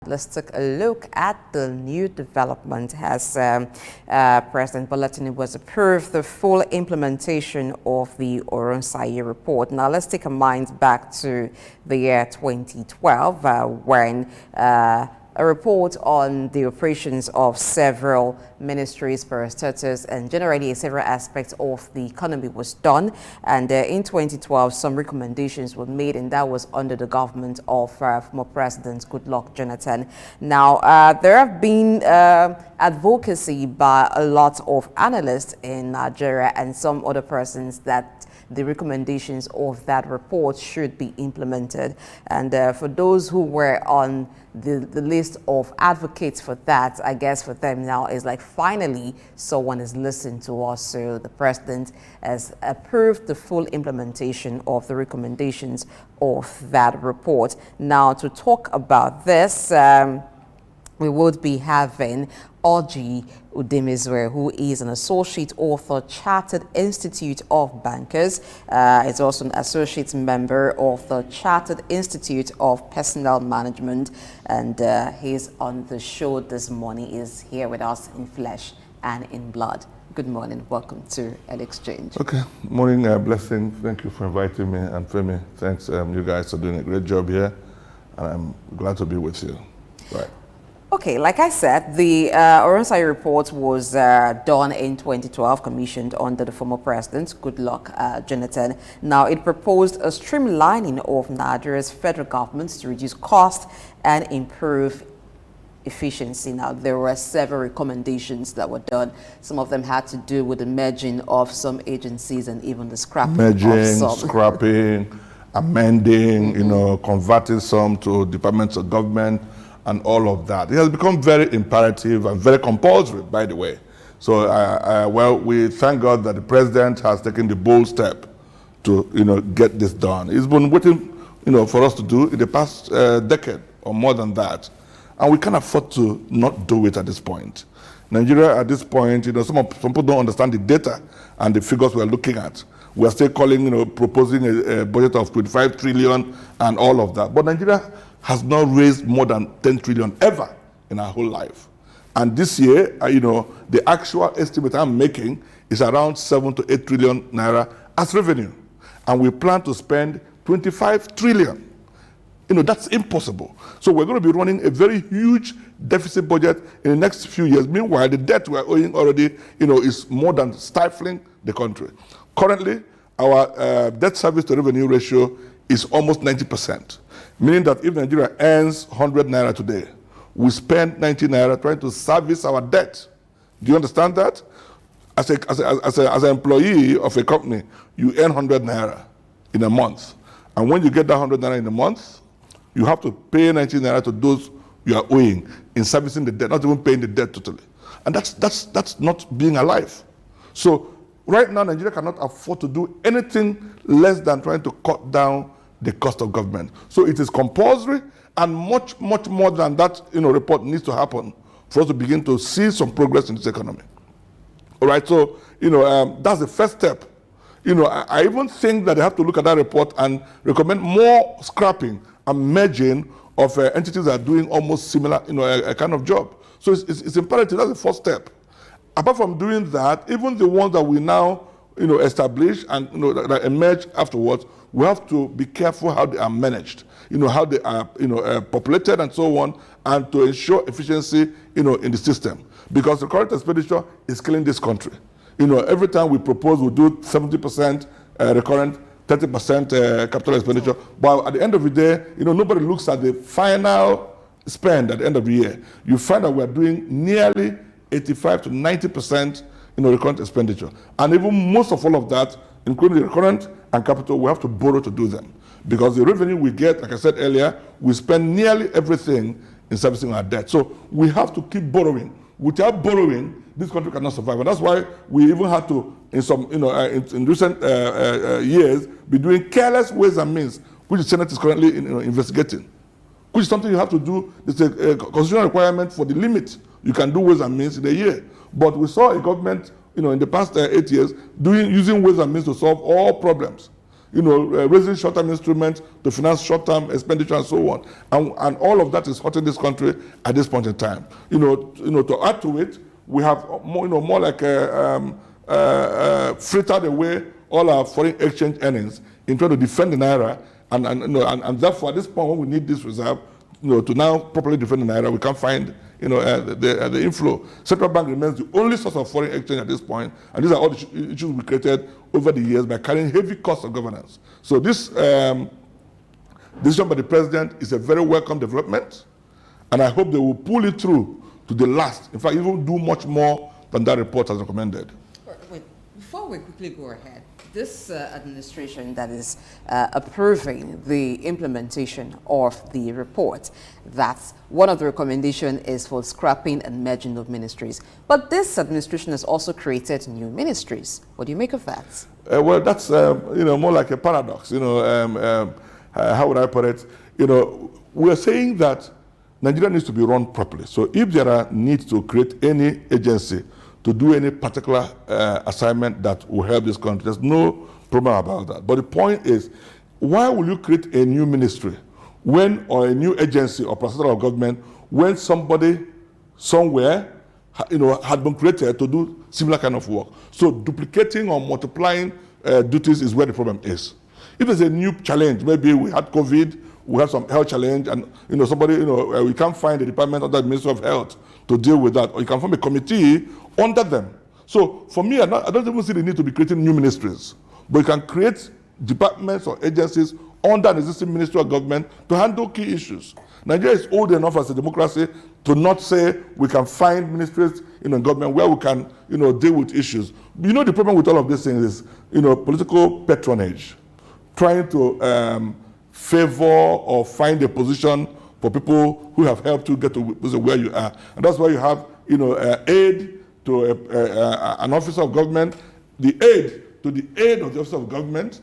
Let's take a look at the new development as President Bola Tinubu was approved the full implementation of the Oronsaye Report. Now, let's take a mind back to the year 2012 when a report on the operations of several ministries, parastatals, and generally several aspects of the economy was done. And in 2012, some recommendations were made, and that was under the government of former President Goodluck Jonathan. Now, there have been advocacy by a lot of analysts in Nigeria and some other persons that the recommendations of that report should be implemented. And for those who were on the list of advocates for that, I guess for them now is like finally someone is listening to us. So the president has approved the full implementation of the recommendations of that report. Now, to talk about this, we would be having Orji Edemezue, who is an associate author, Chartered Institute of Bankers. Is also an associate member of the Chartered Institute of Personnel Management, and he's on the show this morning. Is here with us in flesh and in blood. Good morning. Welcome to Early Exchange. Okay. Morning, Blessing. Thank you for inviting me, and Femi, thanks. You guys are doing a great job here, and I'm glad to be with you. Right. Okay, like I said, the Oronsaye Report was done in 2012, commissioned under the former president, Goodluck Jonathan. Now, it proposed a streamlining of Nigeria's federal government to reduce cost and improve efficiency. Now, there were several recommendations that were done. Some of them had to do with the merging of some agencies and even the scrapping of some. Scrapping, amending, converting some to departments of government, and all of that. It has become very imperative and very compulsory, by the way. So, well, we thank God that the president has taken the bold step to, get this done. He's been waiting, for us to do in the past decade or more than that. And we can't afford to not do it at this point. Nigeria, at this point, some people don't understand the data and the figures we're looking at. We're still calling, proposing a budget of 25 trillion and all of that. But Nigeria has not raised more than 10 trillion ever in our whole life. And this year, the actual estimate I'm making is around 7 to 8 trillion naira as revenue. And we plan to spend 25 trillion. That's impossible. So we're going to be running a very huge deficit budget in the next few years. Meanwhile, the debt we're owing already, is more than stifling the country. Currently, our debt service to revenue ratio is almost 90%. Meaning that if Nigeria earns 100 naira today, we spend 90 naira trying to service our debt. Do you understand that? As an employee of a company, you earn 100 naira in a month. And when you get that 100 naira in a month, you have to pay 90 naira to those you are owing in servicing the debt, not even paying the debt totally. And that's not being alive. So right now, Nigeria cannot afford to do anything less than trying to cut down the cost of government. So it is compulsory, and much, much more than that, report needs to happen for us to begin to see some progress in this economy. All right, so, that's the first step. I even think that they have to look at that report and recommend more scrapping and merging of entities that are doing almost similar, a kind of job. So it's imperative. That's the first step. Apart from doing that, even the ones that we now, establish and, that emerge afterwards, we have to be careful how they are managed, how they are, populated and so on, and to ensure efficiency, in the system. Because the current expenditure is killing this country. Every time we propose, we do 70% recurrent, 30% capital expenditure. But at the end of the day, nobody looks at the final spend at the end of the year. You find that we are doing nearly 85 to 90%, recurrent expenditure. And even most of all of that, including the recurrent and capital, we have to borrow to do them. Because the revenue we get, like I said earlier, we spend nearly everything in servicing our debt. So we have to keep borrowing. Without borrowing, this country cannot survive. And that's why we even had to, in some, in recent years, be doing careless ways and means, which the Senate is currently investigating. Which is something you have to do. It's a constitutional requirement for the limit you can do ways and means in a year. But we saw a government, in the past 8 years, using ways and means to solve all problems. raising short-term instruments to finance short-term expenditure and so on. And all of that is hurting this country at this point in time. To add to it, we have more like frittered away all our foreign exchange earnings in trying to defend the naira, and therefore at this point when we need this reserve, to now properly defend the naira, we can't find the inflow. Central bank remains the only source of foreign exchange at this point, and these are all the issues we created over the years by carrying heavy costs of governance. So this decision by the president is a very welcome development, and I hope they will pull it through to the last. In fact, even do much more than that report has recommended. Wait, before we quickly go ahead, this administration that is approving the implementation of the report, that's one of the recommendations is for scrapping and merging of ministries. But this administration has also created new ministries. What do you make of that? Well, that's more like a paradox. How would I put it? We are saying that Nigeria needs to be run properly. So if there are needs to create any agency to do any particular assignment that will help this country, there's no problem about that. But the point is, why will you create a new ministry or a new agency or process of government when somebody somewhere had been created to do similar kind of work? So duplicating or multiplying duties is where the problem is. If there's a new challenge, maybe we had COVID, we have some health challenge, and we can't find a department under the Ministry of Health to deal with that, or you can form a committee under them. So for me, I don't even see the need to be creating new ministries, but you can create departments or agencies under an existing ministry of government to handle key issues. Nigeria is old enough as a democracy to not say we can find ministries in government where we can deal with issues. The problem with all of these things is political patronage, trying to favor or find a position for people who have helped you get to where you are. And that's why you have aid to an officer of government, the aid to the aid of the officer of government,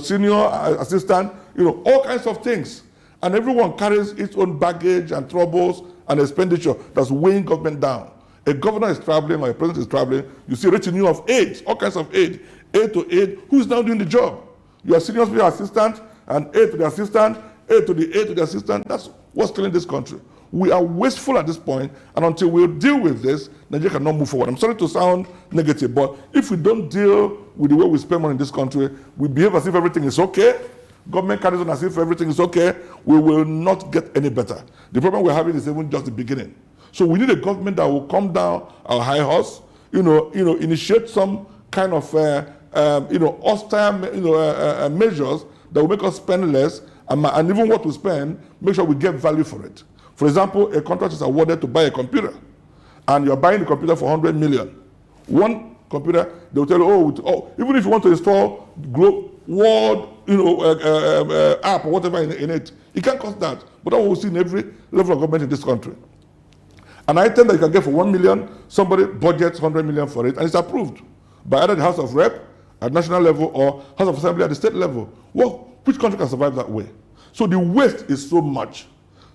senior assistant, all kinds of things. And everyone carries its own baggage and troubles and expenditure that's weighing government down. A governor is traveling or a president is traveling, you see a retinue of aides, all kinds of aid to aid. Who's now doing the job? You are senior assistant and aid to the assistant, aid to the aid to the assistant. That's what's killing this country. We are wasteful at this point, and until we deal with this, Nigeria cannot move forward. I'm sorry to sound negative, but if we don't deal with the way we spend money in this country, we behave as if everything is okay, government carries on as if everything is okay, we will not get any better. The problem we're having is even just the beginning. So we need a government that will come down our high horse, initiate some kind of austere measures that will make us spend less, and even what we spend, make sure we get value for it. For example, a contract is awarded to buy a computer, and you're buying the computer for 100 million. One computer, they will tell you, even if you want to install Word, app or whatever in it, it can't cost that. But that will see in every level of government in this country. An item that you can get for 1 million, somebody budgets 100 million for it, and it's approved by either the House of Rep at national level or House of Assembly at the state level. Well, which country can survive that way? So the waste is so much.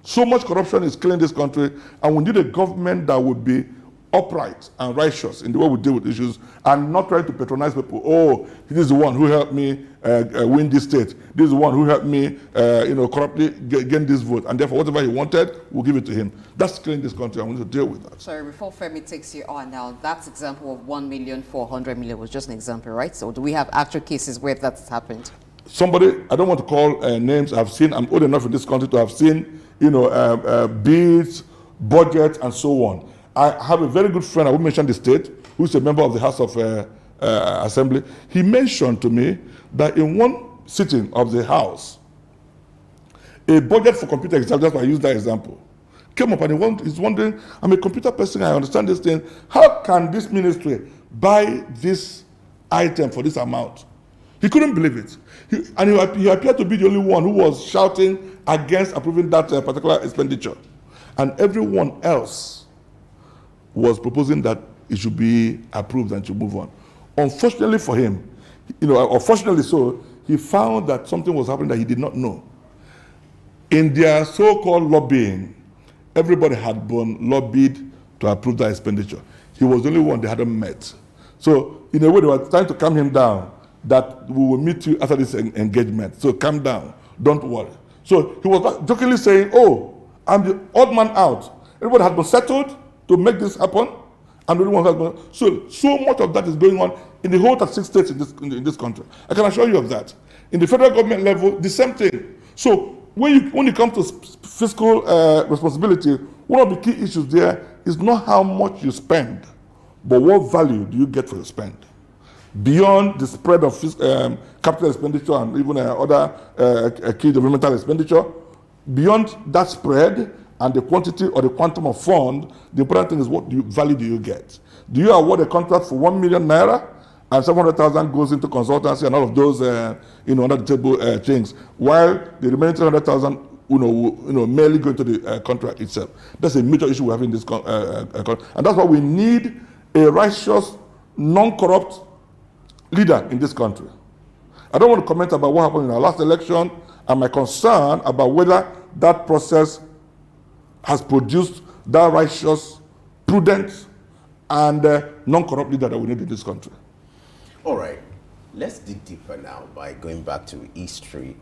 So much corruption is killing this country, and we need a government that would be upright and righteous in the way we deal with issues, and not try to patronize people. Oh, this is the one who helped me win this state. This is the one who helped me, corruptly gain this vote, and therefore whatever he wanted, we'll give it to him. That's killing this country, and we need to deal with that. Sorry, before Femi takes you on now, that example of 1 million for 100 million was just an example, right? So do we have actual cases where that's happened? Somebody, I don't want to call names, I'm old enough in this country to have seen, bids, budget, and so on. I have a very good friend, I will mention the state, who's a member of the House of Assembly. He mentioned to me that in one sitting of the House, a budget for computer exam, just I use that example, came up, and he's wondering, I'm a computer person, I understand this thing, how can this ministry buy this item for this amount? He couldn't believe it. He appeared to be the only one who was shouting against approving that particular expenditure. And everyone else was proposing that it should be approved and should move on. Unfortunately for him, or fortunately so, he found that something was happening that he did not know. In their so-called lobbying, everybody had been lobbied to approve that expenditure. He was the only one they hadn't met. So in a way, they were trying to calm him down that we will meet you after this engagement. So calm down, don't worry. So he was jokingly saying, oh, I'm the odd man out. Everybody had been settled to make this happen. And the only one has been, so much of that is going on in the whole 36 states in this country. I can assure you of that. In the federal government level, the same thing. So when it comes to fiscal responsibility, one of the key issues there is not how much you spend, but what value do you get for your spend? Beyond the spread of capital expenditure and even other key developmental expenditure, beyond that spread and the quantity or the quantum of fund, the important thing is what value do you get? Do you award a contract for 1 million naira and 700,000 goes into consultancy and all of those under the table things, while the remaining 300,000 merely go into the contract itself? That's a major issue we have in this country, and that's why we need a righteous, non-corrupt leader in this country. I don't want to comment about what happened in our last election and my concern about whether that process has produced that righteous, prudent, and non-corrupt leader that we need in this country. All right. Let's dig deeper now by going back to history.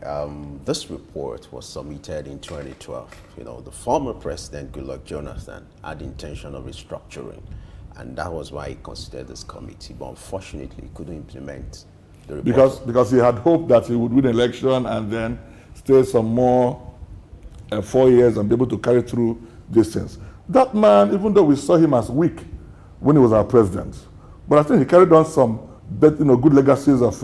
This report was submitted in 2012. The former president, Goodluck Jonathan, had the intention of restructuring, and that was why he considered this committee. But unfortunately, he couldn't implement the report. Because he had hoped that he would win the election and then stay some more 4 years and be able to carry through these things. That man, even though we saw him as weak when he was our president, but I think he carried on some good legacies of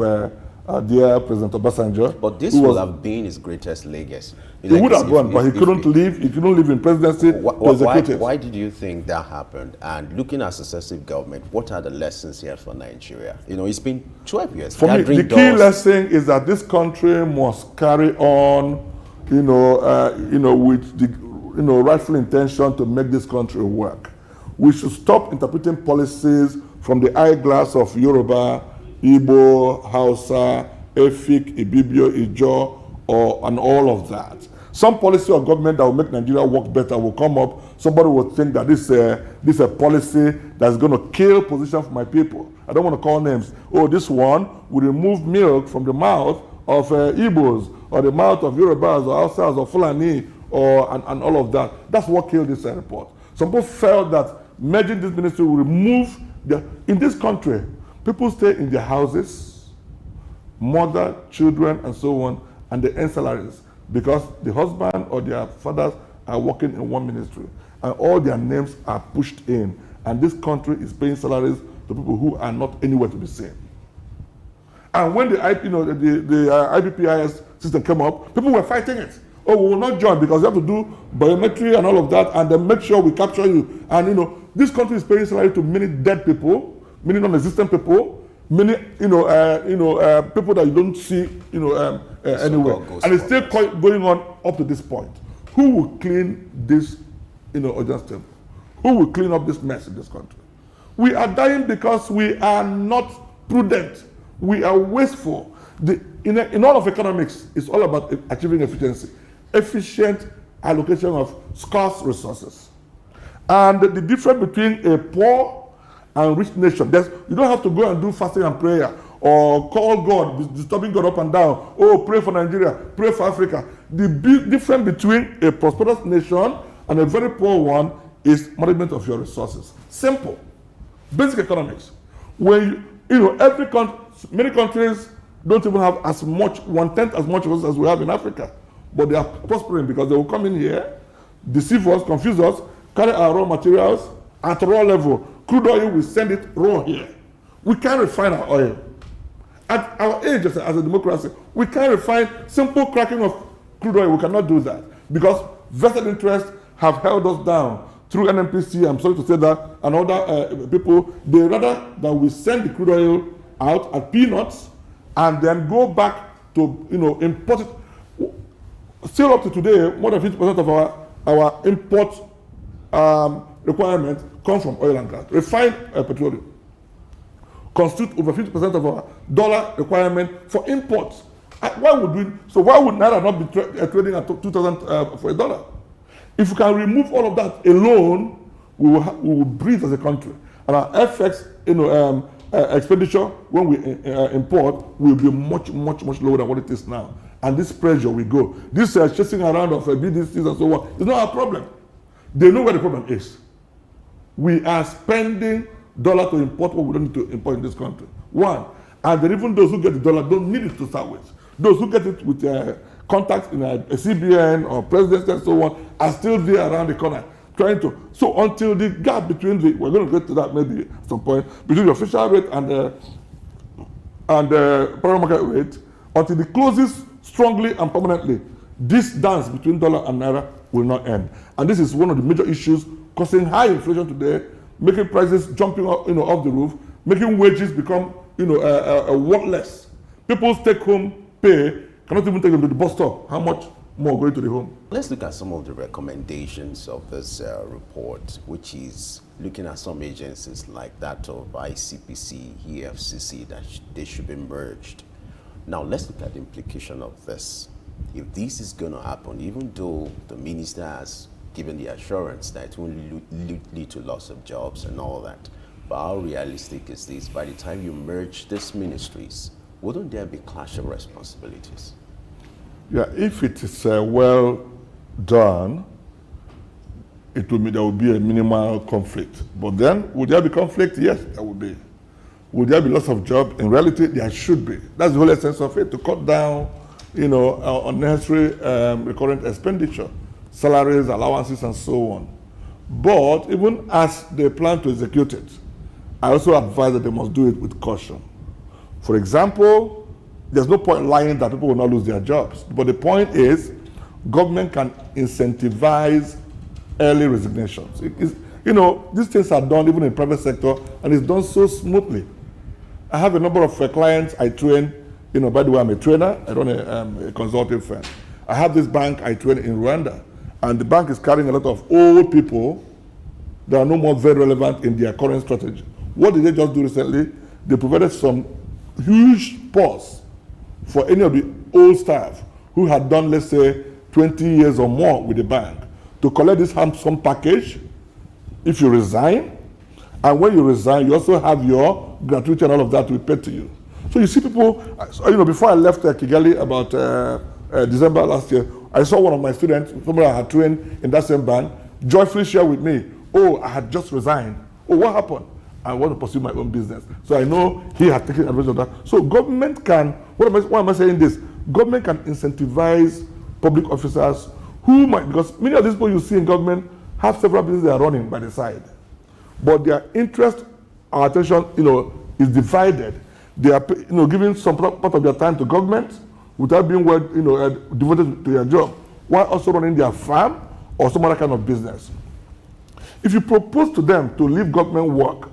dear President Obasanjo. But this would have been his greatest legacy. He would have gone, but he couldn't leave. He couldn't live in presidency. Why did you think that happened? And looking at successive government, what are the lessons here for Nigeria? It's been 12 years. For me, the key lesson is that this country must carry on, with the rightful intention to make this country work. We should stop interpreting policies from the eyeglass of Yoruba, Igbo, Hausa, Efik, Ibibio, Ijo, and all of that. Some policy of government that will make Nigeria work better will come up. Somebody will think that this is a policy that's going to kill position for my people. I don't want to call names. Oh, this one will remove milk from the mouth of Igbos, or the mouth of Yorubas, or Hausas, or Fulani, and all of that. That's what killed this report. Some people felt that merging this ministry will remove in this country, people stay in their houses, mother, children, and so on, and they earn salaries because the husband or their fathers are working in one ministry, and all their names are pushed in, and this country is paying salaries to people who are not anywhere to be seen. And when the IPPIS system came up, people were fighting it. Oh, we will not join because we have to do biometry and all of that, and then make sure we capture you. And this country is paying salary to many dead people, many non-existent people, many people that you don't see anywhere. And it's still going on up to this point. Who will clean this audience table? Who will clean up this mess in this country? We are dying because we are not prudent. We are wasteful. In all of economics, it's all about achieving efficiency. Efficient allocation of scarce resources. And the difference between a poor and rich nation, you don't have to go and do fasting and prayer or call God, disturbing God up and down. Oh, pray for Nigeria, pray for Africa. The big difference between a prosperous nation and a very poor one is management of your resources. Simple. Basic economics. When many countries don't even have as much, 1/10 as much as we have in Africa. But they are prospering because they will come in here, deceive us, confuse us, carry our raw materials at raw level. Crude oil, we send it raw here. We can't refine our oil. At our age as a democracy, we can't refine simple cracking of crude oil. We cannot do that because vested interests have held us down through NNPC, I'm sorry to say that, and other people. They rather that we send the crude oil out at peanuts and then go back to import it. Still up to today, more than 50% of our import requirement comes from oil and gas. Refined petroleum constitute over 50% of our dollar requirement for imports. Why would Naira not be trading at 2,000 for a dollar? If we can remove all of that alone, we will breathe as a country. And our FX expenditure when we import will be much lower than what it is now. And this pressure will go. This chasing around of BDCs and so on is not our problem. They know where the problem is. We are spending dollar to import what we don't need to import in this country. One, and then even those who get the dollar don't need it to start with. Those who get it with contacts in a CBN or presidency and so on are still there around the corner trying to. So until the gap between we're going to get to that maybe at some point, between the official rate and the parallel market rate, until it closes strongly and permanently, this dance between dollar and naira will not end. And this is one of the major issues causing high inflation today, making prices jumping up, off the roof, making wages become, worthless. People's take-home pay cannot even take them to the bus stop. How much more going to the home? Let's look at some of the recommendations of this report, which is looking at some agencies like that of ICPC, EFCC, that they should be merged. Now, let's look at the implication of this. If this is going to happen, even though the minister has given the assurance that it will lead to loss of jobs and all that, but how realistic is this? By the time you merge these ministries, wouldn't there be clash of responsibilities? Yeah, if it is well done, there will be a minimal conflict. But then, would there be conflict? Yes, there would be. Would there be loss of job? In reality, there should be. That's the whole essence of it, to cut down, unnecessary recurrent expenditure, salaries, allowances, and so on. But even as they plan to execute it, I also advise that they must do it with caution. For example, there's no point lying that people will not lose their jobs. But the point is, government can incentivize early resignations. These things are done even in the private sector, and it's done so smoothly. I have a number of clients I train. By the way, I'm a trainer. I run a consulting firm. I have this bank I train in Rwanda, and the bank is carrying a lot of old people that are no more very relevant in their current strategy. What did they just do recently? They provided some huge pause for any of the old staff who had done, let's say, 20 years or more with the bank to collect this handsome package if you resign. And when you resign, you also have your gratuity and all of that to be paid to you. So you see people, before I left Kigali about December last year, I saw one of my students, somebody I had trained in that same bank, joyfully share with me, oh, I had just resigned. Oh, what happened? I want to pursue my own business. So I know he had taken advantage of that. So government can, why am I saying this? Government can incentivize public officers who might, because many of these people you see in government have several businesses they are running by the side. But their interest or attention, is divided. They are, giving some part of their time to government without being devoted to their job, while also running their farm or some other kind of business. If you propose to them to leave government work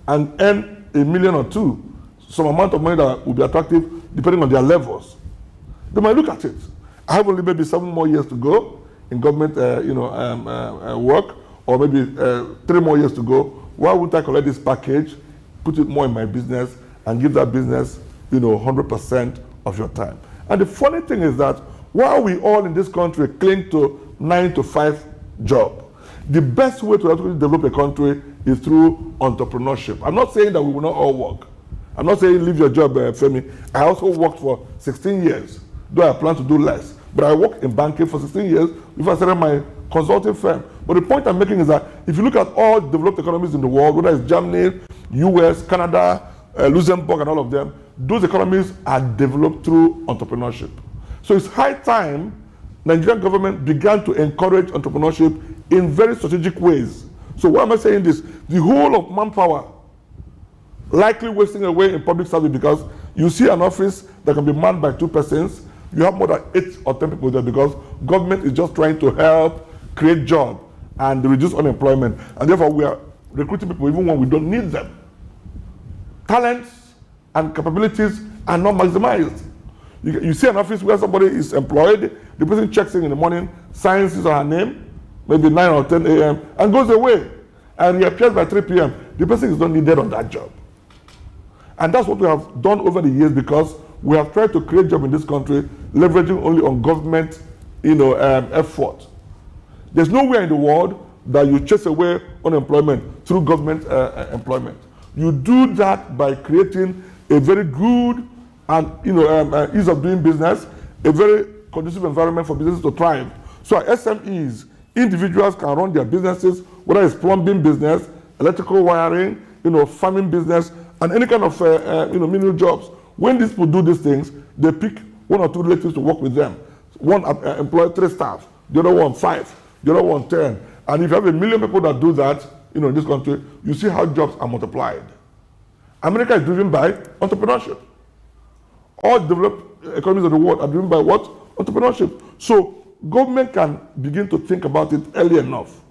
and earn $1 million or $2 million, some amount of money that will be attractive depending on their levels, they might look at it. I have only maybe 7 more years to go in government work, or maybe 3 more years to go. Why wouldn't I collect this package, put it more in my business, and give that business 100% of your time? And the funny thing is that while we all in this country cling to 9-to-5 job, the best way to actually develop a country is through entrepreneurship. I'm not saying that we will not all work. I'm not saying leave your job, Femi. I also worked for 16 years, though I plan to do less. But I worked in banking for 16 years before I started my consulting firm. But the point I'm making is that if you look at all developed economies in the world, whether it's Germany, US, Canada, Luxembourg, and all of them, those economies are developed through entrepreneurship. So it's high time Nigerian government began to encourage entrepreneurship in very strategic ways. So why am I saying this? The whole of manpower likely wasting away in public service, because you see an office that can be manned by 2 persons, you have more than 8 or 10 people there, because government is just trying to help create jobs and reduce unemployment. And therefore we are recruiting people even when we don't need them. Talents and capabilities are not maximized. You see an office where somebody is employed, the person checks in the morning, signs his or her name, maybe 9 or 10 a.m., and goes away, and reappears by 3 p.m. The person is not needed on that job. And that's what we have done over the years, because we have tried to create jobs in this country, leveraging only on government effort. There's nowhere in the world that you chase away unemployment through government employment. You do that by creating a very good and ease of doing business, a very conducive environment for businesses to thrive. So our SMEs, individuals can run their businesses, whether it's plumbing business, electrical wiring, farming business, and any kind of menial jobs. When these people do these things, they pick 1 or 2 relatives to work with them. One employ 3 staff, the other one 5, the other one 10. And if you have 1 million people that do that, in this country, you see how jobs are multiplied. America is driven by entrepreneurship. All developed economies of the world are driven by what? Entrepreneurship. So government can begin to think about it early enough.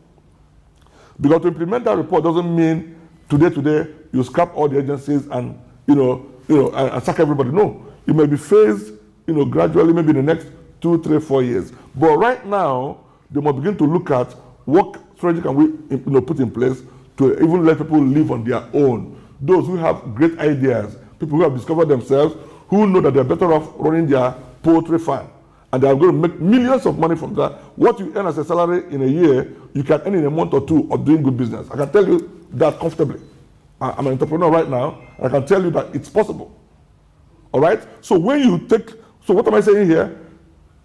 Because to implement that report doesn't mean today you scrap all the agencies and and sack everybody. No, it may be phased gradually, maybe in the next 2, 3, 4 years. But right now, they must begin to look at what strategy can we put in place to even let people live on their own. Those who have great ideas, people who have discovered themselves, who know that they're better off running their poultry farm, and they are going to make millions of money from that. What you earn as a salary in a year, you can earn in a month or 2 of doing good business. I can tell you that comfortably. I'm an entrepreneur right now, and I can tell you that it's possible. All right? So when you take, so what am I saying here?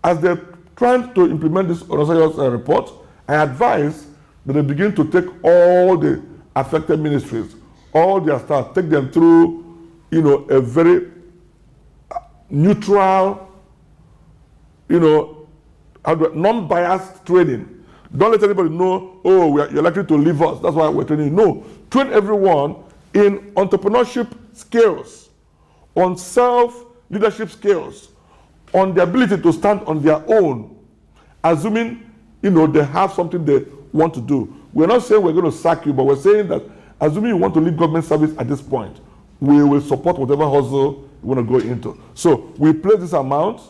As they're trying to implement this Oronsaye report, I advise that they begin to take all the affected ministries, all their staff, take them through, a very neutral, non-biased training. Don't let anybody know, you're likely to leave us, that's why we're training you. No, train everyone in entrepreneurship skills, on self-leadership skills, on the ability to stand on their own, assuming, they have something they want to do. We're not saying we're going to sack you, but we're saying that assuming you want to leave government service at this point, we will support whatever hustle you want to go into. So we place this amount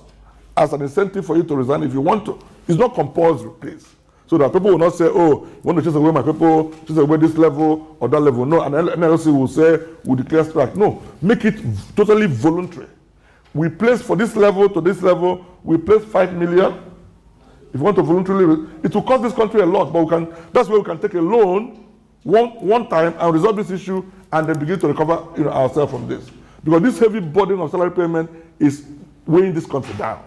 as an incentive for you to resign if you want to. It's not compulsory, please. So that people will not say, you want to chase away my people, chase away this level or that level. No, and NLC will say, we'll declare strike. No, make it totally voluntary. We place for this level to this level, we place 5 million. If you want to voluntarily, it will cost this country a lot, but that's where we can take a loan one time and resolve this issue and then begin to recover ourselves from this. Because this heavy burden of salary payment is weighing this country down.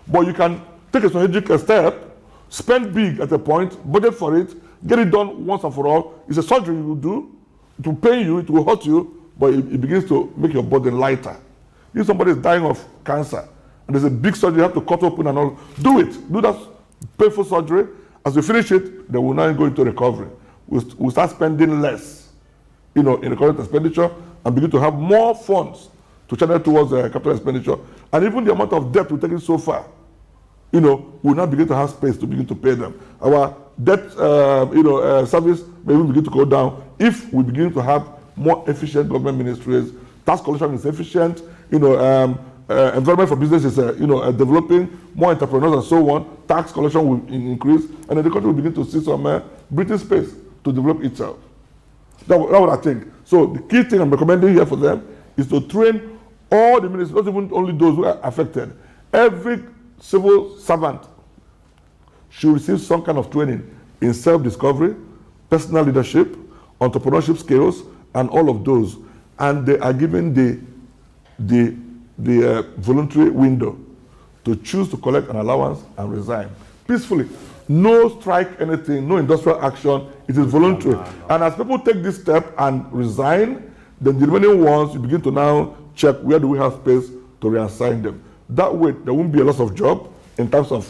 But you can take a strategic step, spend big at a point, budget for it, get it done once and for all. It's a surgery you will do. It will pain you, it will hurt you, but it begins to make your burden lighter. If somebody is dying of cancer, and there's a big surgery you have to cut open and all, do it. Do that painful surgery. As we finish it, then we'll now go into recovery. We'll start spending less, in the current expenditure, and begin to have more funds to channel towards capital expenditure. And even the amount of debt we've taken so far, we'll now begin to have space to begin to pay them. Our debt, service may even begin to go down if we begin to have more efficient government ministries. Tax collection is efficient. Environment for business is developing, more entrepreneurs and so on. Tax collection will increase, and then the country will begin to see some breathing space to develop itself. That's what I think. So the key thing I'm recommending here for them is to train all the ministers, not even only those who are affected. Every civil servant should receive some kind of training in self-discovery, personal leadership, entrepreneurship skills, and all of those. And they are given the voluntary window to choose to collect an allowance and resign peacefully. No strike, anything, no industrial action. It is voluntary. No. And as people take this step and resign, then the remaining ones, you begin to now check where do we have space to reassign them. That way, there won't be a loss of job in terms of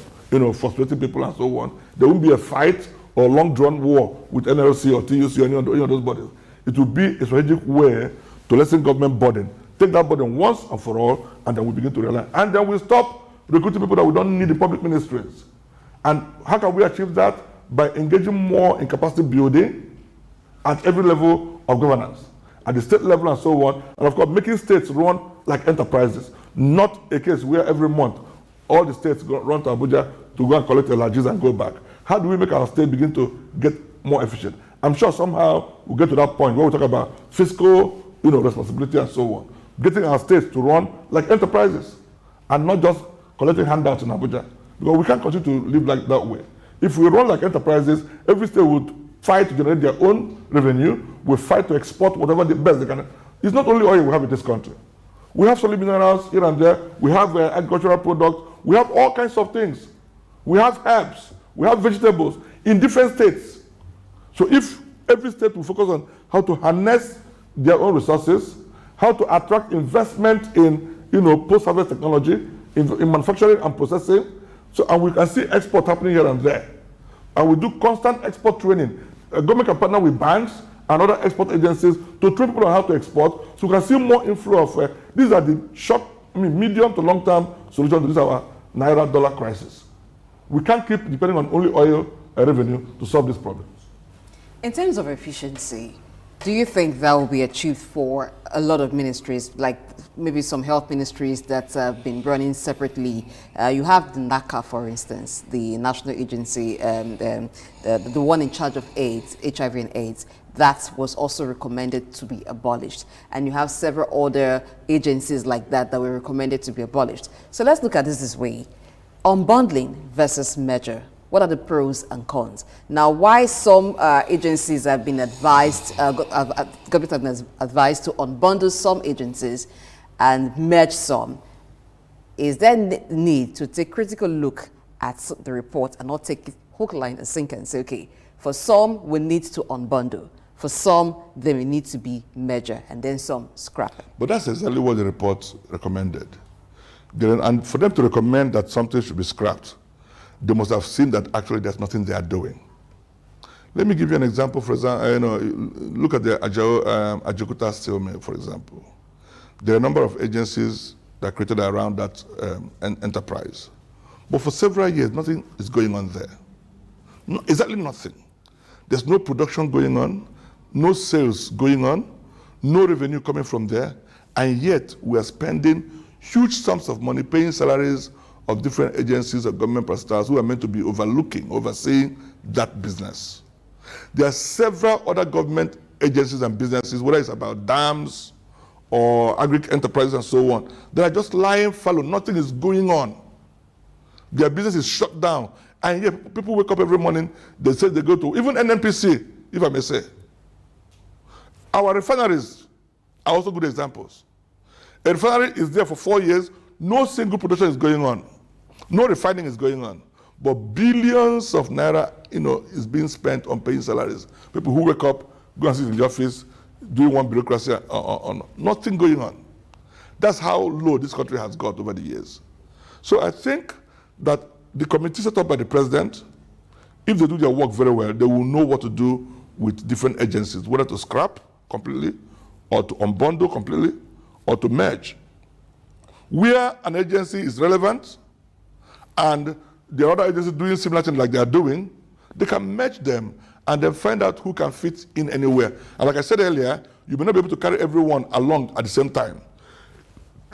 frustrating people and so on. There won't be a fight or long-drawn war with NLC or TUC or any of those bodies. It will be a strategic way to lessen government burden. Take that burden once and for all, and then we begin to realize. And then we stop recruiting people that we don't need in public ministries. And how can we achieve that? By engaging more in capacity building at every level of governance, at the state level and so on. And of course, making states run like enterprises, not a case where every month all the states run to Abuja to go and collect the largesse and go back. How do we make our state begin to get more efficient? I'm sure somehow we'll get to that point where we talk about fiscal responsibility and so on. Getting our states to run like enterprises and not just collecting handouts in Abuja. Because we can't continue to live like that way. If we run like enterprises, every state would fight to generate their own revenue, will fight to export whatever the best they can. It's not only oil we have in this country. We have solid minerals here and there. We have agricultural products. We have all kinds of things. We have herbs. We have vegetables in different states. So if every state will focus on how to harness their own resources, how to attract investment in post-harvest technology, in manufacturing and processing, and we can see export happening here and there. And we do constant export training. Government can partner with banks and other export agencies to train people on how to export, so we can see more inflow of, these are the medium to long-term solutions to this our Naira-dollar crisis. We can't keep depending on only oil revenue to solve this problem. In terms of efficiency, do you think that will be achieved for a lot of ministries, like maybe some health ministries that have been running separately? You have the NACA, for instance, the national agency, the one in charge of AIDS, HIV and AIDS, that was also recommended to be abolished. And you have several other agencies like that that were recommended to be abolished. So let's look at this way. Unbundling versus merger. What are the pros and cons? Now, why some agencies have been advised, government has advised to unbundle some agencies and merge some? Is there need to take a critical look at the report and not take it hook, line, and sinker and say, okay, for some, we need to unbundle. For some, they may need to be merger, and then some scrap it. But that's exactly what the report recommended. And for them to recommend that something should be scrapped, they must have seen that actually there's nothing they are doing. Let me give you an example. For example, look at the Ajaokuta steel mill, for example. There are a number of agencies that are created around that enterprise. But for several years, nothing is going on there. No, exactly nothing. There's no production going on, no sales going on, no revenue coming from there, and yet we are spending huge sums of money paying salaries of different agencies of government personnel who are meant to be overseeing that business. There are several other government agencies and businesses, whether it's about dams or agri-enterprises and so on, that are just lying fallow. Nothing is going on. Their business is shut down. And yet people wake up every morning, they say they go to, even NNPC, if I may say. Our refineries are also good examples. A refinery is there for 4 years, no single production is going on. No refining is going on. But billions of naira, is being spent on paying salaries. People who wake up, go and sit in the office, doing one bureaucracy, nothing going on. That's how low this country has got over the years. So I think that the committee set up by the president, if they do their work very well, they will know what to do with different agencies, whether to scrap completely, or to unbundle completely, or to merge. Where an agency is relevant, and the other agencies doing similar things like they are doing, they can merge them and then find out who can fit in anywhere. And like I said earlier, you may not be able to carry everyone along at the same time.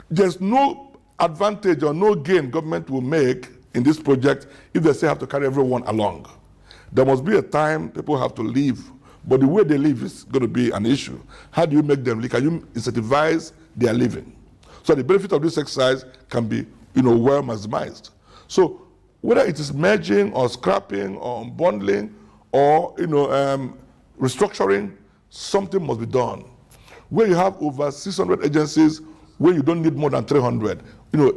There's no advantage or no gain government will make in this project if they say have to carry everyone along. There must be a time people have to leave, but the way they leave is going to be an issue. How do you make them leave? Can you incentivize their leaving? So the benefit of this exercise can be, well maximized. So whether it is merging or scrapping or unbundling or, restructuring, something must be done. Where you have over 600 agencies, where you don't need more than 300,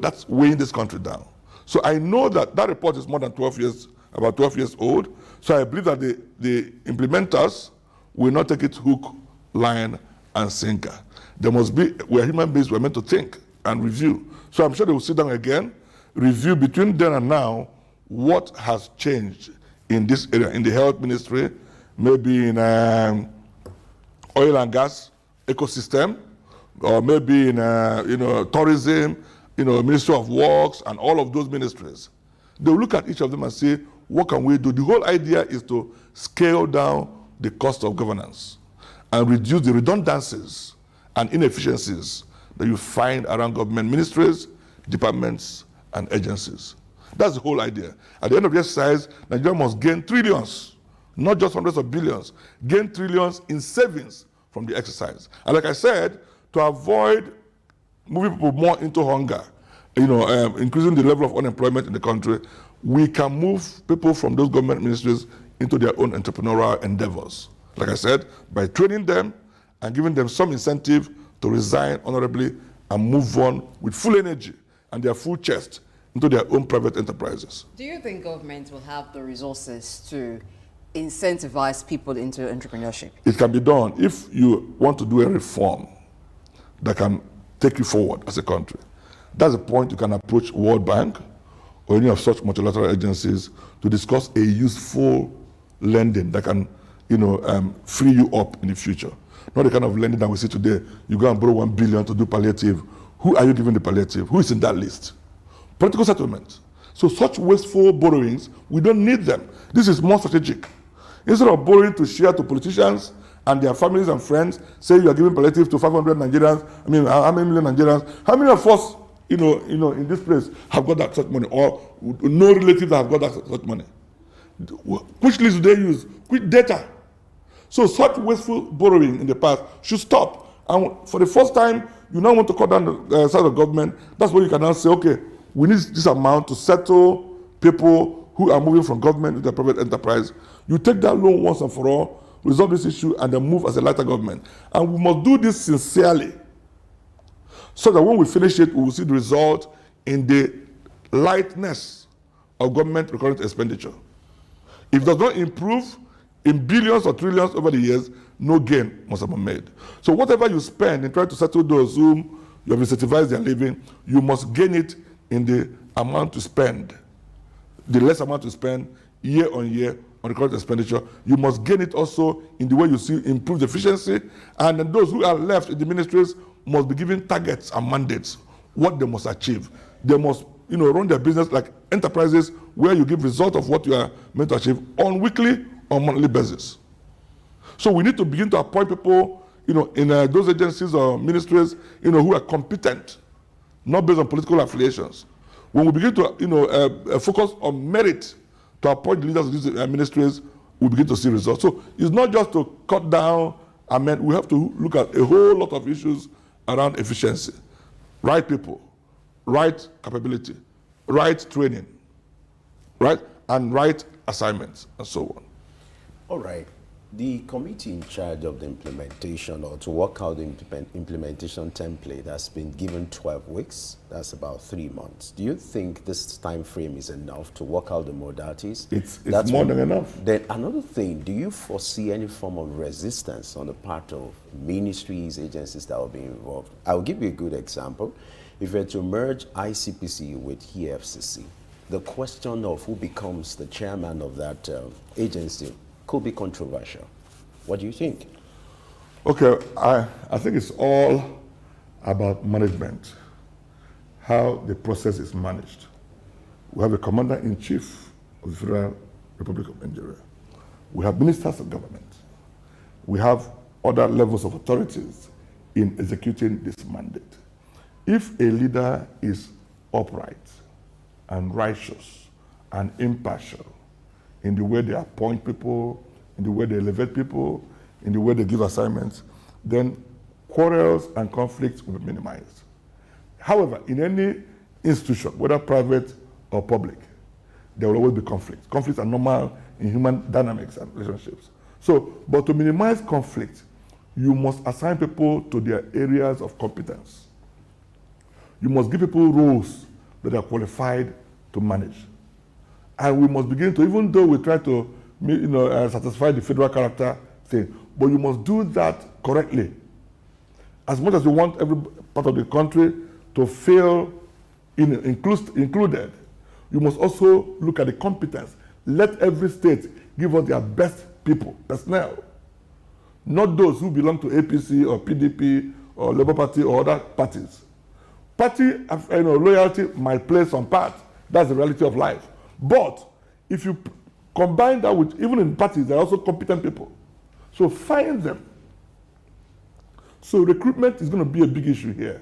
that's weighing this country down. So I know that report is more than 12 years, about 12 years old. So I believe that the implementers will not take it hook, line, and sinker. There must be, we're human beings, we're meant to think and review. So I'm sure they will sit down again, review between then and now what has changed in this area, in the health ministry, maybe in oil and gas ecosystem, or maybe in tourism, Ministry of Works, and all of those ministries. They will look at each of them and say, what can we do? The whole idea is to scale down the cost of governance and reduce the redundancies and inefficiencies that you find around government ministries, departments, and agencies. That's the whole idea. At the end of the exercise, Nigeria must gain trillions, not just hundreds of billions, gain trillions in savings from the exercise. And like I said, to avoid moving people more into hunger, increasing the level of unemployment in the country, we can move people from those government ministries into their own entrepreneurial endeavors. Like I said, by training them and giving them some incentive to resign honorably and move on with full energy and their full chest into their own private enterprises. Do you think government will have the resources to incentivize people into entrepreneurship? It can be done if you want to do a reform that can take you forward as a country. That's the point you can approach World Bank or any of such multilateral agencies to discuss a useful lending that can, free you up in the future. Not the kind of lending that we see today. You go and borrow 1 billion to do palliative. Who are you giving the palliative? Who is in that list? Political settlement. So such wasteful borrowings, we don't need them. This is more strategic. Instead of borrowing to share to politicians and their families and friends, say you are giving palliative to 500 Nigerians, how many million Nigerians? How many of us, in this place have got that such money, or no relatives that have got that such money? Which list do they use? Which data? So such wasteful borrowing in the past should stop. And for the first time, you now want to cut down the size of government. That's when you can now say, okay, we need this amount to settle people who are moving from government to the private enterprise. You take that loan once and for all, resolve this issue, and then move as a lighter government. And we must do this sincerely, so that when we finish it, we will see the result in the lightness of government recurrent expenditure. If it does not improve in billions or trillions over the years, no gain must have been made. So whatever you spend in trying to settle those whom you have incentivized their living, you must gain it in the amount to spend. The less amount to spend year on year on recurrent expenditure, you must gain it also in the way you see improved efficiency, and then those who are left in the ministries must be given targets and mandates, what they must achieve. They must run their business like enterprises where you give result of what you are meant to achieve on weekly or monthly basis. So we need to begin to appoint people, in those agencies or ministries, who are competent, not based on political affiliations. When we begin to, focus on merit to appoint leaders of these ministries, we begin to see results. So it's not just to cut down, we have to look at a whole lot of issues around efficiency, right people, right capability, right training, right, and right assignments, and so on. All right. The committee in charge of the implementation, or to work out the implementation template, has been given 12 weeks. That's about 3 months. Do you think this time frame is enough to work out the modalities? It's more than enough. Then another thing, do you foresee any form of resistance on the part of ministries, agencies that will be involved? I'll give you a good example. If we were to merge ICPC with EFCC, the question of who becomes the chairman of that agency could be controversial. What do you think? Okay, I think it's all about management, how the process is managed. We have a commander-in-chief of the Federal Republic of Nigeria. We have ministers of government. We have other levels of authorities in executing this mandate. If a leader is upright and righteous and impartial in the way they appoint people, in the way they elevate people, in the way they give assignments, then quarrels and conflicts will be minimized. However, in any institution, whether private or public, there will always be conflict. Conflicts are normal in human dynamics and relationships. So, but to minimize conflict, you must assign people to their areas of competence. You must give people roles that are qualified to manage. And we must begin to, even though we try to satisfy the federal character thing, but you must do that correctly. As much as you want every part of the country to feel included, you must also look at the competence. Let every state give us their best people, personnel, not those who belong to APC or PDP or Labour Party or other parties. Party loyalty might play some part. That's the reality of life. But if you combine that with, even in parties, there are also competent people. So find them. So recruitment is going to be a big issue here.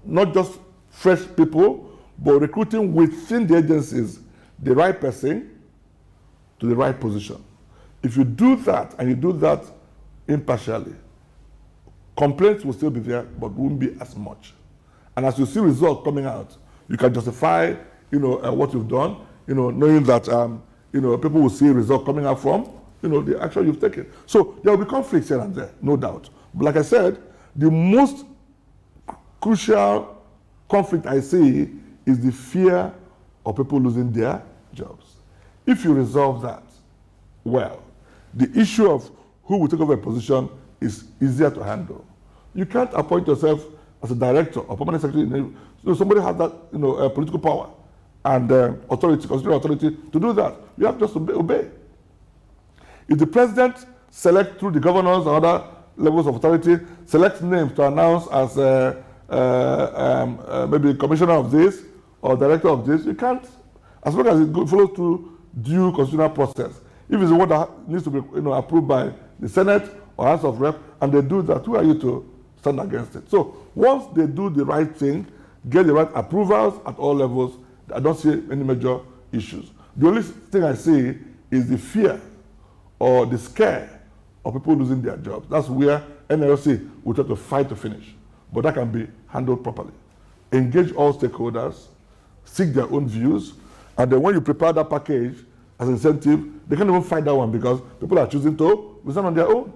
Not just fresh people, but recruiting within the agencies the right person to the right position. If you do that, and you do that impartially, complaints will still be there, but won't be as much. And as you see results coming out, you can justify what you've done, knowing that people will see results coming out from, the action you've taken. So there will be conflicts here and there, no doubt. But like I said, the most crucial conflict I see is the fear of people losing their jobs. If you resolve that, well, the issue of who will take over a position is easier to handle. You can't appoint yourself as a director or permanent secretary. Somebody has that, political power and authority, constitutional authority to do that. You have to just obey. If the president selects through the governors or other levels of authority, selects names to announce as maybe commissioner of this or director of this, you can't, as long as it follows through due constitutional process. If it's the one that needs to be approved by the Senate or House of Rep, and they do that, who are you to stand against it? So once they do the right thing, get the right approvals at all levels, I don't see any major issues. The only thing I see is the fear or the scare of people losing their jobs. That's where NLC will try to fight to finish. But that can be handled properly. Engage all stakeholders, seek their own views, and then when you prepare that package as incentive, they can't even fight that one because people are choosing to resign on their own.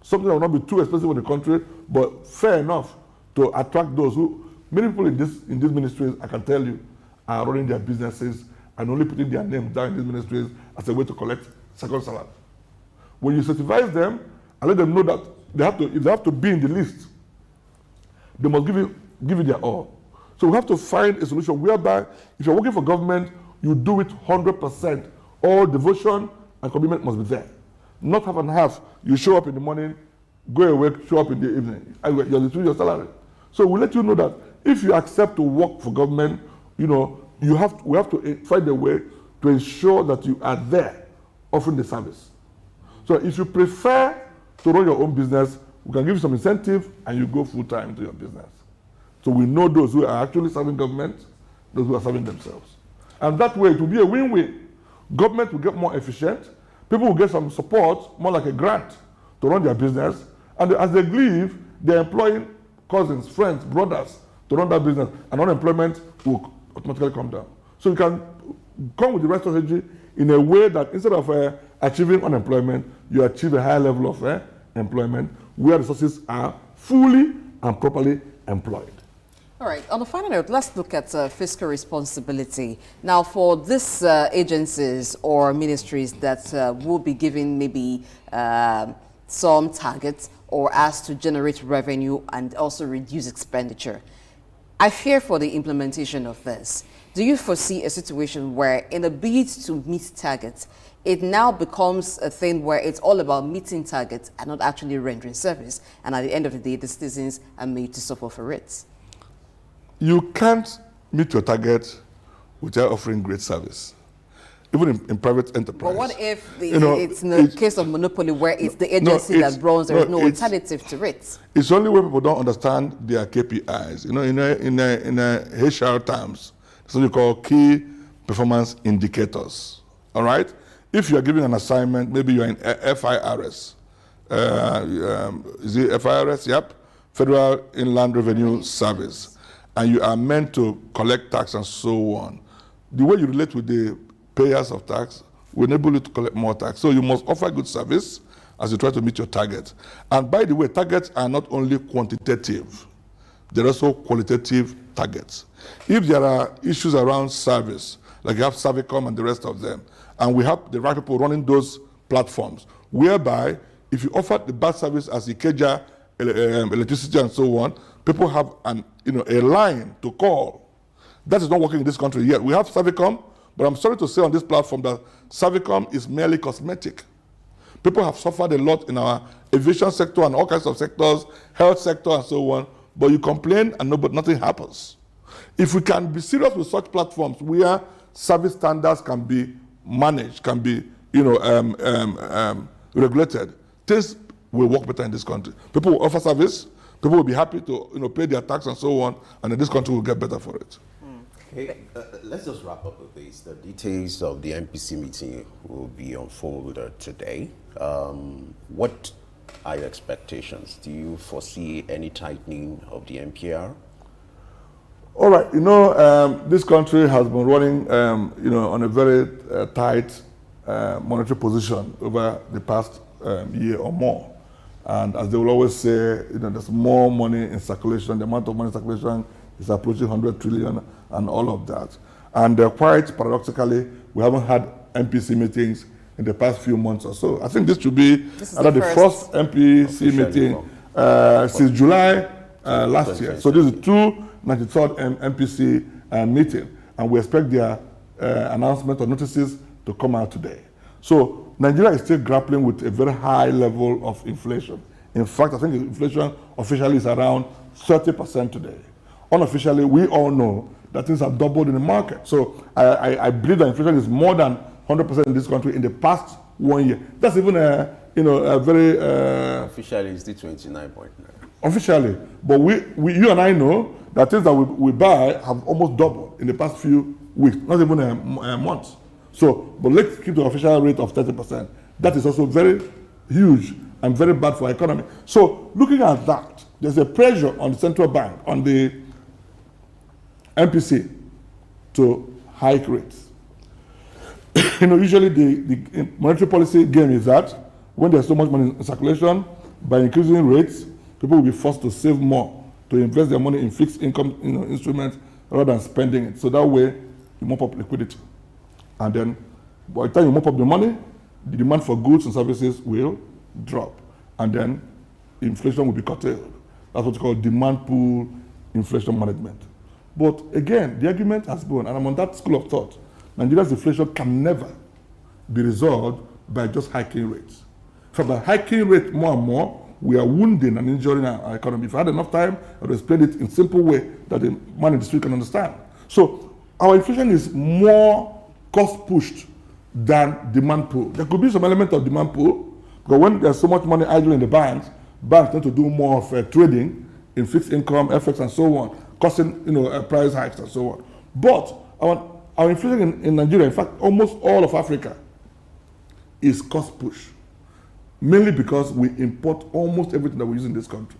Something that will not be too expensive for the country, but fair enough to attract those who, many people in these ministries, I can tell you, are running their businesses and only putting their names down in these ministries as a way to collect second salary. When you incentivize them and let them know that if they have to be in the list, they must give you their all. So we have to find a solution whereby if you're working for government, you do it 100%. All devotion and commitment must be there. Not half and half. You show up in the morning, go away, show up in the evening. You're receiving your salary. So we let you know that if you accept to work for government, we have to find a way to ensure that you are there offering the service. So if you prefer to run your own business, we can give you some incentive and you go full-time into your business. So we know those who are actually serving government, those who are serving themselves. And that way it will be a win-win. Government will get more efficient, people will get some support, more like a grant, to run their business, and as they leave, they're employing cousins, friends, brothers to run that business, and unemployment will automatically come down. So you can come with the right strategy in a way that instead of achieving unemployment, you achieve a higher level of employment where resources are fully and properly employed. All right, on the final note, let's look at fiscal responsibility. Now, for these agencies or ministries that will be given maybe some targets or asked to generate revenue and also reduce expenditure, I fear for the implementation of this. Do you foresee a situation where in a bid to meet targets, it now becomes a thing where it's all about meeting targets and not actually rendering service, and at the end of the day, the citizens are made to suffer for it? You can't meet your target without offering great service, even in private enterprise. But what if it's in the case of monopoly where it's the agency that runs, there is no alternative to it? It's only when people don't understand their KPIs. In HR terms, it's what you call key performance indicators. All right? If you are giving an assignment, maybe you're in FIRS. Is it FIRS? Yep. Federal Inland Revenue Service. And you are meant to collect tax and so on. The way you relate with the payers of tax will enable you to collect more tax. So you must offer good service as you try to meet your target. And by the way, targets are not only quantitative, they're also qualitative targets. If there are issues around service, like you have Servicom and the rest of them, and we have the right people running those platforms, whereby if you offer the bad service as Ikeja, electricity and so on, people have a line to call. That is not working in this country yet. We have Servicom, but I'm sorry to say on this platform that Servicom is merely cosmetic. People have suffered a lot in our aviation sector and all kinds of sectors, health sector and so on, but you complain and nothing happens. If we can be serious with such platforms where service standards can be managed, can be regulated, things will work better in this country. People will offer service, people will be happy to pay their tax and so on, and then this country will get better for it. Okay, let's just wrap up with this. The details of the MPC meeting will be unfolded today. What are your expectations? Do you foresee any tightening of the MPR? All right, this country has been running, on a very tight monetary position over the past year or more. And as they will always say, there's more money in circulation. The amount of money in circulation is approaching 100 trillion and all of that. And quite paradoxically, we haven't had MPC meetings in the past few months or so. I think this should be the first MPC meeting since July last year. So this is the 293rd MPC meeting, and we expect their announcement or notices to come out today. So Nigeria is still grappling with a very high level of inflation. In fact, I think inflation officially is around 30% today. Unofficially, we all know that things have doubled in the market. So I believe that inflation is more than 100% in this country in the past 1 year. That's even a very officially it's the 29.9. Officially, but you and I know that things that we buy have almost doubled in the past few weeks, not even a month. So, but let's keep the official rate of 30%. That is also very huge and very bad for our economy. So, looking at that, there's a pressure on the central bank, on the MPC, to hike rates. Usually the monetary policy game is that when there's so much money in circulation, by increasing rates, people will be forced to save more, to invest their money in fixed income instruments rather than spending it. So that way, you mop up liquidity. And then, by the time you mop up the money, the demand for goods and services will drop. And then, inflation will be curtailed. That's what's called demand pool inflation management. But again, the argument has been, and I'm on that school of thought, Nigeria's inflation can never be resolved by just hiking rates. So by hiking rate more and more, we are wounding and injuring our economy. If I had enough time, I would explain it in a simple way that the man in the street can understand. So our inflation is more cost pushed than demand pull. There could be some element of demand pull, because when there's so much money idle in the banks tend to do more of trading in fixed income, FX, and so on, causing price hikes and so on. But our inflation in Nigeria, in fact, almost all of Africa, is cost push, mainly because we import almost everything that we use in this country.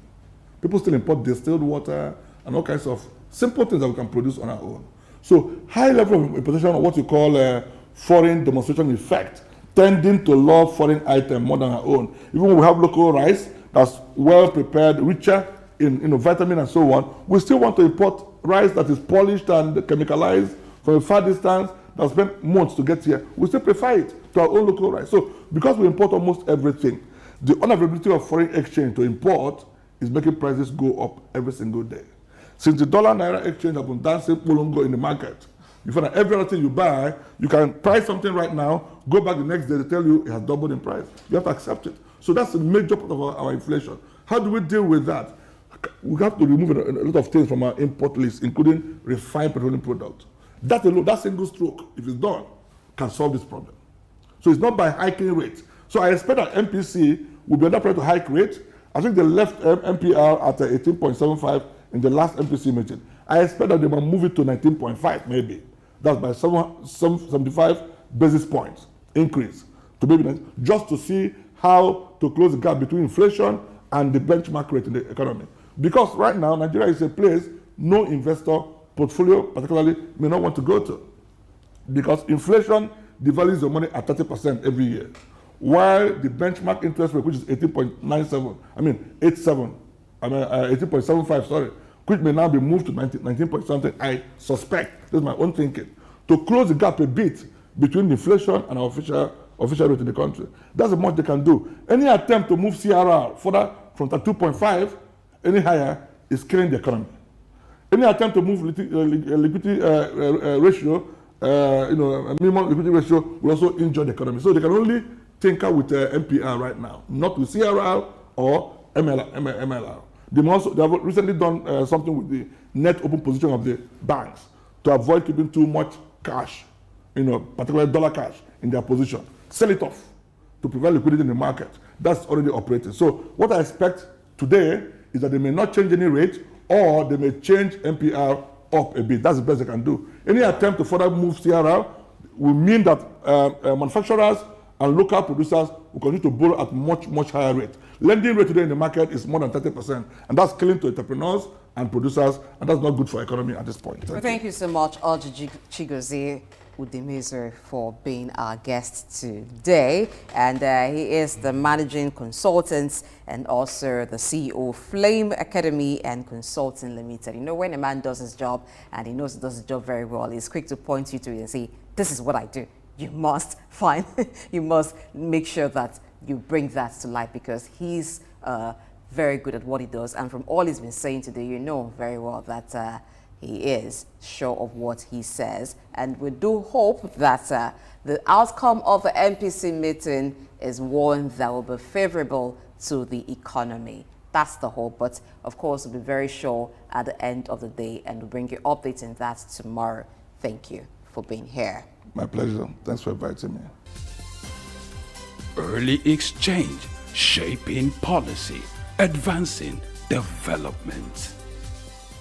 People still import distilled water and all kinds of simple things that we can produce on our own. So high level of importation of what you call foreign demonstration effect, tending to love foreign items more than our own. Even when we have local rice that's well prepared, richer in vitamin and so on, we still want to import rice that is polished and chemicalized from a far distance that spent months to get here. We still prefer it to our own local rice. So because we import almost everything, the unavailability of foreign exchange to import is making prices go up every single day. Since the dollar-naira exchange has been dancing polongo in the market, you find that every other thing you buy, you can price something right now, go back the next day, they tell you it has doubled in price. You have to accept it. So that's a major part of our inflation. How do we deal with that? We have to remove a lot of things from our import list, including refined petroleum products. That alone, that single stroke, if it's done, can solve this problem. So it's not by hiking rates. So I expect that MPC will be under pressure to hike rates. I think they left MPR at 18.75 in the last MPC meeting. I expect that they will move it to 19.5 maybe. That's by some 75 basis points increase to maybe just to see how to close the gap between inflation and the benchmark rate in the economy. Because right now, Nigeria is a place no investor portfolio particularly may not want to go to. Because inflation devalues your money at 30% every year. While the benchmark interest rate, which is 18.75, sorry, which may now be moved to 19 point something, I suspect, this is my own thinking, to close the gap a bit between inflation and our official rate in the country. That's as much they can do. Any attempt to move CRR further from 2.5 any higher is killing the economy. Any attempt to move liquidity ratio, minimum liquidity ratio will also injure the economy. So they can only tinker with MPR right now, not with CRR or MLR. They have recently done something with the net open position of the banks to avoid keeping too much cash, particularly dollar cash in their position. Sell it off to provide liquidity in the market. That's already operating. So what I expect today is that they may not change any rate, or they may change MPR up a bit. That's the best they can do. Any attempt to further move CRR will mean that manufacturers and local producers will continue to borrow at much higher rate. Lending rate today in the market is more than 30%, and that's killing to entrepreneurs and producers, and that's not good for economy at this point. Thank you so much, Orji Chigozie Edemezue for being our guest today. And he is the managing consultant and also the CEO of Flame Academy and Consulting Limited. You know, when a man does his job and he knows he does his job very well, he's quick to point you to it and say, this is what I do. You must find, you must make sure that you bring that to light, because he's very good at what he does. And from all he's been saying today, you know very well that he is sure of what he says. And we do hope that the outcome of the MPC meeting is one that will be favorable to the economy. That's the hope. But of course, we'll be very sure at the end of the day, and we'll bring you updates on that tomorrow. Thank you for being here. My pleasure. Thanks for inviting me. Early exchange, shaping policy, advancing development.